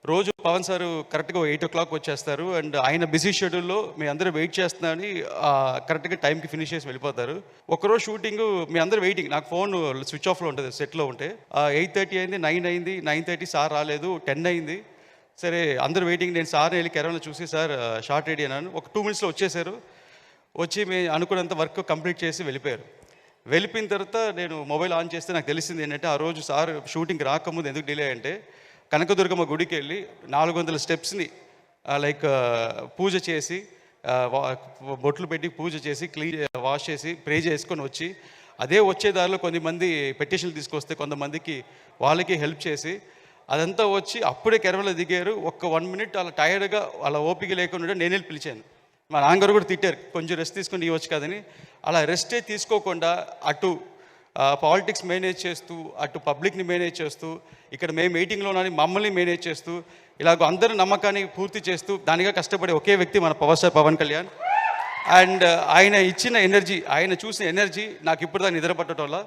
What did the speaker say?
రోజు పవన్ సార్ కరెక్ట్గా 8 o'clock వచ్చేస్తారు. అండ్ ఆయన బిజీ షెడ్యూల్లో మీ అందరూ వెయిట్ చేస్తున్నారని కరెక్ట్గా టైంకి ఫినిష్ చేసి వెళ్ళిపోతారు. ఒకరోజు షూటింగ్ మీ అందరూ వెయిటింగ్, నాకు ఫోన్ స్విచ్ ఆఫ్లో ఉంటుంది సెట్లో ఉంటే. 8:30 అయింది, 9 అయింది, 9:30 సార్ రాలేదు, 10 అయింది. సరే అందరూ వెయిటింగ్. నేను సార్ని వెళ్ళి కెమెరాలో చూసి సార్ షార్ట్ రెడీ అన్నాను. ఒక 2 minutesలో వచ్చేసారు. వచ్చి మేము అనుకున్నంత వర్క్ కంప్లీట్ చేసి వెళ్ళిపోయారు. వెళ్ళిపోయిన తర్వాత నేను మొబైల్ ఆన్ చేస్తే నాకు తెలిసింది ఏంటంటే, ఆ రోజు సార్ షూటింగ్కి రాకముందు ఎందుకు డిలే అంటే, కనకదుర్గమ్మ గుడికి వెళ్ళి 400 స్టెప్స్ని పూజ చేసి బొట్లు పెట్టి పూజ చేసి క్లీన్ వాష్ చేసి ప్రే చేసుకొని వచ్చి, అదే వచ్చే దారిలో కొంతమంది పెటిషన్లు తీసుకొస్తే కొంతమందికి వాళ్ళకి హెల్ప్ చేసి అదంతా వచ్చి అప్పుడే కెమెరాలో దిగారు. ఒక్క 1 minute అలా టైర్డ్గా అలా ఓపిక లేకుండా నేను వెళ్ళి పిలిచాను. మా నాన్నగారు కూడా తిట్టారు, కొంచెం రెస్ట్ తీసుకుని ఇవ్వచ్చు కదని. అలా రెస్టే తీసుకోకుండా అటు పాలిటిక్స్ మేనేజ్ చేస్తూ, అటు పబ్లిక్ని మేనేజ్ చేస్తూ, ఇక్కడ మేము మీటింగ్లోనని మమ్మల్ని మేనేజ్ చేస్తూ, ఇలాగ అందరి నమ్మకాన్ని పూర్తి చేస్తూ దానిగా కష్టపడే ఒకే వ్యక్తి మన power star Pawan Kalyan. And ఆయన ఇచ్చిన ఎనర్జీ, ఆయన చూసిన ఎనర్జీ నాకు ఇప్పుడు దాన్ని నిద్ర పట్టడం వల్ల